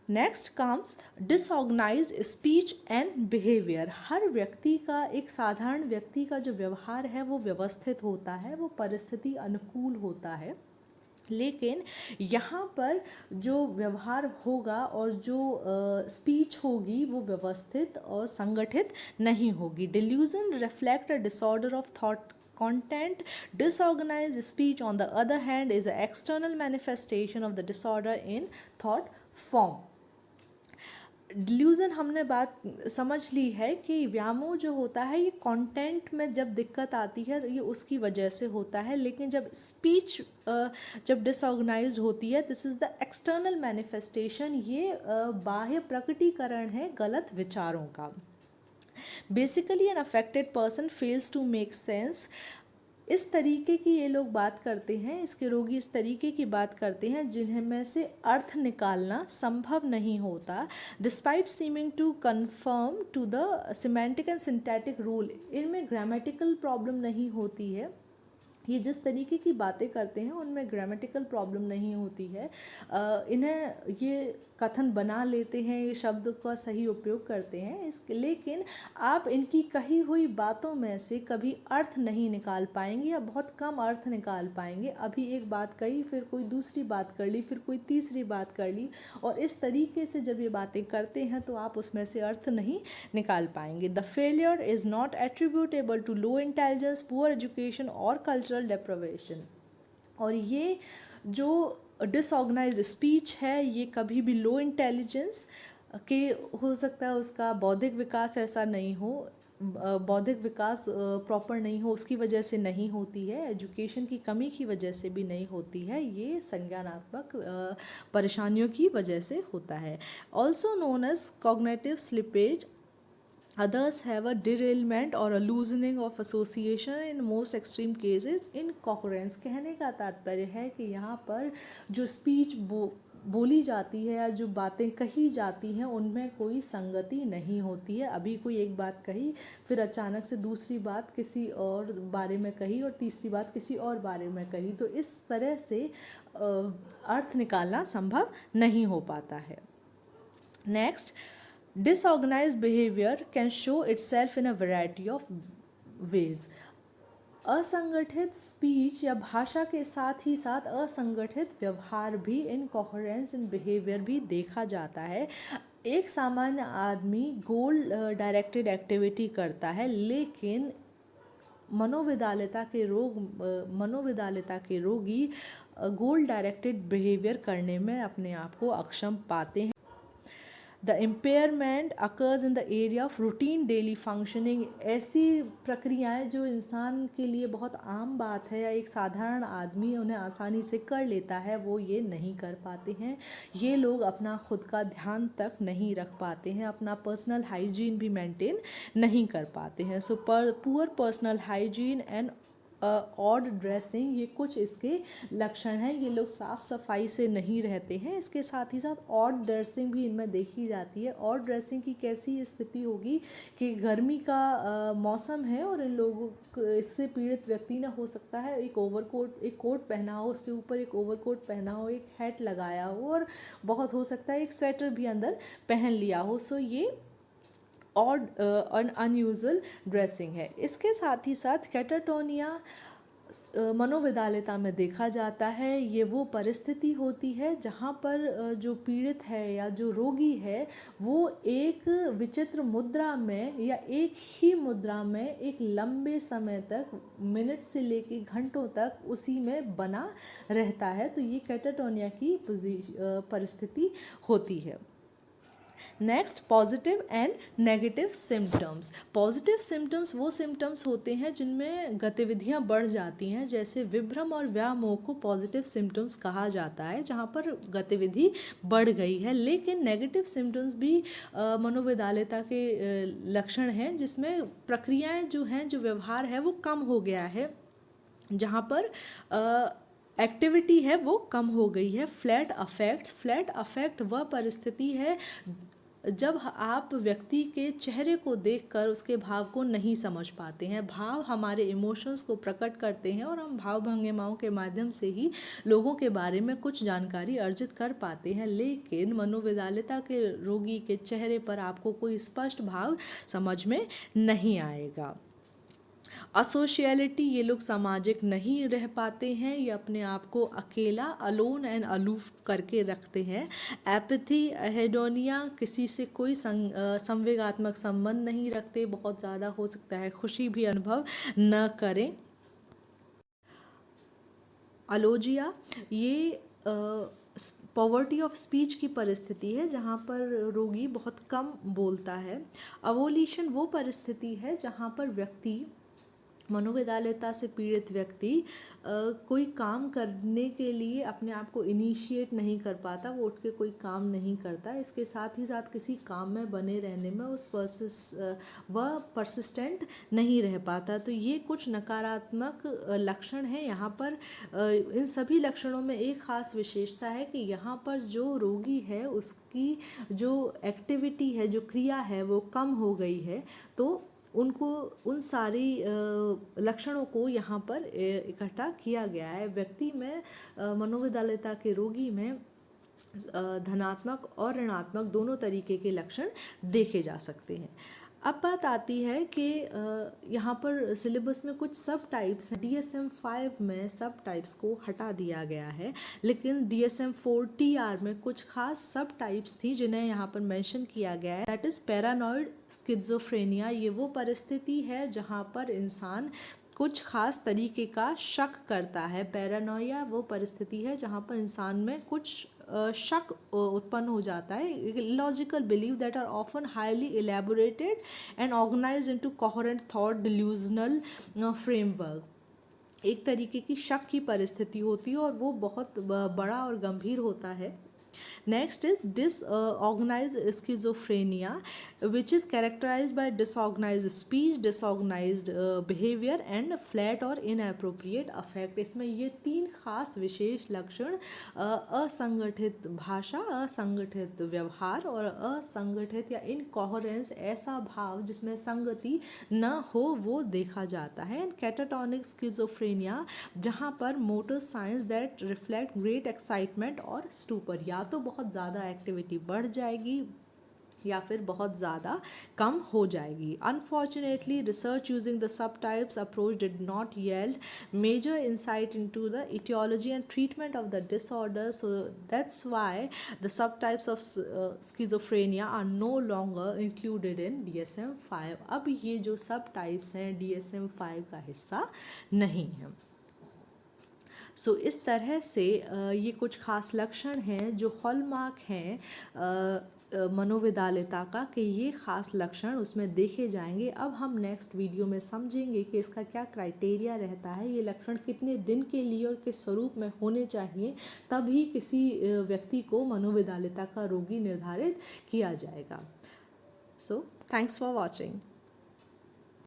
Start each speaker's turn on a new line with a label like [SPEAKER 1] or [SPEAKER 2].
[SPEAKER 1] Next comes disorganized speech and behaviour. हर व्यक्ति का, एक साधारण व्यक्ति का जो व्यवहार है वो व्यवस्थित होता है, वो परिस्थिति अनुकूल होता है, लेकिन यहाँ पर जो व्यवहार होगा और जो स्पीच होगी वो व्यवस्थित और संगठित नहीं होगी। Delusion reflect a disorder of thought content. Disorganized speech on the other hand is an external manifestation of the disorder in thought form. Delusion हमने बात समझ ली है कि व्यामोह जो होता है ये कंटेंट में जब दिक्कत आती है ये उसकी वजह से होता है, लेकिन जब स्पीच जब डिसऑर्गेनाइज्ड होती है, this is the external manifestation, ये बाह्य प्रकटीकरण है गलत विचारों का। Basically an affected person fails to make sense. इस तरीके की ये लोग बात करते हैं, इसके रोगी इस तरीके की बात करते हैं जिन्हें में से अर्थ निकालना संभव नहीं होता। Despite seeming to confirm to the semantic and syntactic rule. इनमें ग्रामेटिकल प्रॉब्लम नहीं होती है, ये जिस तरीके की बातें करते हैं उनमें ग्रामेटिकल प्रॉब्लम नहीं होती है। इन्हें ये कथन बना लेते हैं, ये शब्द का सही उपयोग करते हैं लेकिन आप इनकी कही हुई बातों में से कभी अर्थ नहीं निकाल पाएंगे या बहुत कम अर्थ निकाल पाएंगे। अभी एक बात कही, फिर कोई दूसरी बात कर ली, फिर कोई तीसरी बात कर ली, और इस तरीके से जब ये बातें करते हैं तो आप उसमें से अर्थ नहीं निकाल पाएंगे। The failure is not attributable to low intelligence, poor education और कल्चरल डेप्रिवेशन। और ये जो डिसऑर्गेनाइज्ड स्पीच है ये कभी भी लो इंटेलिजेंस के, हो सकता है उसका बौद्धिक विकास ऐसा नहीं हो, बौद्धिक विकास प्रॉपर नहीं हो, उसकी वजह से नहीं होती है, एजुकेशन की कमी की वजह से भी नहीं होती है, ये संज्ञानात्मक परेशानियों की वजह से होता है। Also known as cognitive slippage, others have a derailment or a loosening of association, in most extreme cases incoherence। कहने का तात्पर्य है कि यहाँ पर जो स्पीच बोली जाती है या जो बातें कही जाती हैं उनमें कोई संगति नहीं होती है। अभी कोई एक बात कही, फिर अचानक से दूसरी बात किसी और बारे में कही और तीसरी बात किसी और बारे में कही, तो इस तरह से अर्थ निकालना संभव नहीं हो पाता है। Next, disorganized behavior can show itself in a variety of ways। असंगठित स्पीच या भाषा के साथ ही साथ असंगठित व्यवहार भी, इनकोहेरेंस इन बिहेवियर भी देखा जाता है। एक सामान्य आदमी गोल डायरेक्टेड एक्टिविटी करता है, लेकिन मनोविदालिता के रोगी गोल डायरेक्टेड बिहेवियर करने में अपने आप को अक्षम पाते हैं। The impairment occurs in the area of routine daily functioning. ऐसी प्रक्रियाएं जो इंसान के लिए बहुत आम बात है या एक साधारण आदमी उन्हें आसानी से कर लेता है, वो ये नहीं कर पाते हैं। ये लोग अपना खुद का ध्यान तक नहीं रख पाते हैं, अपना पर्सनल हाइजीन भी मेंटेन नहीं कर पाते हैं। So poor personal hygiene and odd dressing, ये कुछ इसके लक्षण हैं। ये लोग साफ़ सफाई से नहीं रहते हैं। इसके साथ ही साथ ऑड ड्रेसिंग भी इनमें देखी जाती है। ऑड ड्रेसिंग की कैसी स्थिति होगी कि गर्मी का मौसम है और इन लोगों इससे पीड़ित व्यक्ति ना, हो सकता है एक ओवरकोट, एक कोट पहना हो, उसके ऊपर एक ओवरकोट पहना हो, एक हैट लगाया हो, और बहुत हो सकता है एक स्वेटर भी अंदर पहन लिया हो। सो ये ऑड अनयूजुअल ड्रेसिंग है। इसके साथ ही साथ कैटाटोनिया मनोविदालिता में देखा जाता है। ये वो परिस्थिति होती है जहाँ पर जो पीड़ित है या जो रोगी है वो एक विचित्र मुद्रा में या एक ही मुद्रा में एक लंबे समय तक, मिनट से लेकर घंटों तक उसी में बना रहता है। तो ये कैटाटोनिया की परिस्थिति होती है। Next, positive and negative symptoms. Positive symptoms वो सिम्टम्स होते हैं जिनमें गतिविधियां बढ़ जाती हैं, जैसे विभ्रम और व्यामोह को पॉजिटिव सिम्टम्स कहा जाता है, जहां पर गतिविधि बढ़ गई है। लेकिन नेगेटिव सिम्टम्स भी मनोविदालिता के लक्षण हैं, जिसमें प्रक्रियाएं जो हैं, जो व्यवहार है वो कम हो गया है, जहाँ पर एक्टिविटी है वो कम हो गई है। फ्लैट अफेक्ट वह परिस्थिति है जब आप व्यक्ति के चेहरे को देखकर उसके भाव को नहीं समझ पाते हैं। भाव हमारे इमोशंस को प्रकट करते हैं और हम भाव भंगिमाओं के माध्यम से ही लोगों के बारे में कुछ जानकारी अर्जित कर पाते हैं, लेकिन मनोविकलता के रोगी के चेहरे पर आपको कोई स्पष्ट भाव समझ में नहीं आएगा। असोशियलिटी, ये लोग सामाजिक नहीं रह पाते हैं, ये अपने आप को अकेला, अलोन एंड अलूफ करके रखते हैं। एपैथी, हेडोनिया, किसी से कोई संवेगात्मक संबंध नहीं रखते, बहुत ज़्यादा हो सकता है खुशी भी अनुभव न करें। अलोजिया, ये पॉवर्टी ऑफ स्पीच की परिस्थिति है जहाँ पर रोगी बहुत कम बोलता है। अवोल्यूशन वो परिस्थिति है जहाँ पर व्यक्ति, मनोविकलता से पीड़ित व्यक्ति कोई काम करने के लिए अपने आप को इनिशिएट नहीं कर पाता, वो उठ के कोई काम नहीं करता। इसके साथ ही साथ किसी काम में बने रहने में वह परसिस्टेंट नहीं रह पाता। तो ये कुछ नकारात्मक लक्षण हैं। यहाँ पर इन सभी लक्षणों में एक ख़ास विशेषता है कि यहाँ पर जो रोगी है उसकी जो एक्टिविटी है, जो क्रिया है, वो कम हो गई है। तो उनको उन सारी लक्षणों को यहाँ पर इकट्ठा किया गया है। व्यक्ति में, मनोविकलता के रोगी में धनात्मक और ऋणात्मक दोनों तरीके के लक्षण देखे जा सकते हैं। अब बात आती है कि यहाँ पर सिलेबस में कुछ सब टाइप्स हैं। DSM-5 में सब टाइप्स को हटा दिया गया है, लेकिन DSM-4 TR में कुछ खास सब टाइप्स थी जिन्हें यहाँ पर मेंशन किया गया है। That is paranoid schizophrenia. ये वो परिस्थिति है जहाँ पर इंसान कुछ खास तरीके का शक करता है। पैरानोया वो परिस्थिति है जहाँ पर इंसान में कुछ शक उत्पन्न हो जाता है। Logical believe that are often highly elaborated and organized into coherent thought delusional framework. एक तरीके की शक की परिस्थिति होती है और वो बहुत बड़ा और गंभीर होता है। Next is disorganized schizophrenia, which is characterized by disorganized speech, disorganized behavior and flat or inappropriate affect। इसमें ये तीन खास विशेष लक्षण, असंगठित भाषा, असंगठित व्यवहार और असंगठित या इनकोहेरेंस, ऐसा भाव जिसमें संगति न हो, वो देखा जाता है। एंड कैटाटोनिक स्किज़ोफ्रेनिया, जहाँ पर motor science that reflect great excitement और स्टूपर, या तो बहुत ज़्यादा एक्टिविटी बढ़ जाएगी या फिर बहुत ज़्यादा कम हो जाएगी। Unfortunately research using the sub types approach did not yield major insight into the etiology and treatment of the disorder, so that's why the subtypes of schizophrenia are no longer included in DSM-5। अब ये जो सब types हैं DSM-5 का हिस्सा नहीं है। सो इस तरह से ये कुछ खास लक्षण हैं जो हॉलमार्क हैं मनोविकलता का, कि ये खास लक्षण उसमें देखे जाएंगे। अब हम नेक्स्ट वीडियो में समझेंगे कि इसका क्या क्राइटेरिया रहता है, ये लक्षण कितने दिन के लिए और किस स्वरूप में होने चाहिए, तभी किसी व्यक्ति को मनोविकलता का रोगी निर्धारित किया जाएगा। So thanks for watching.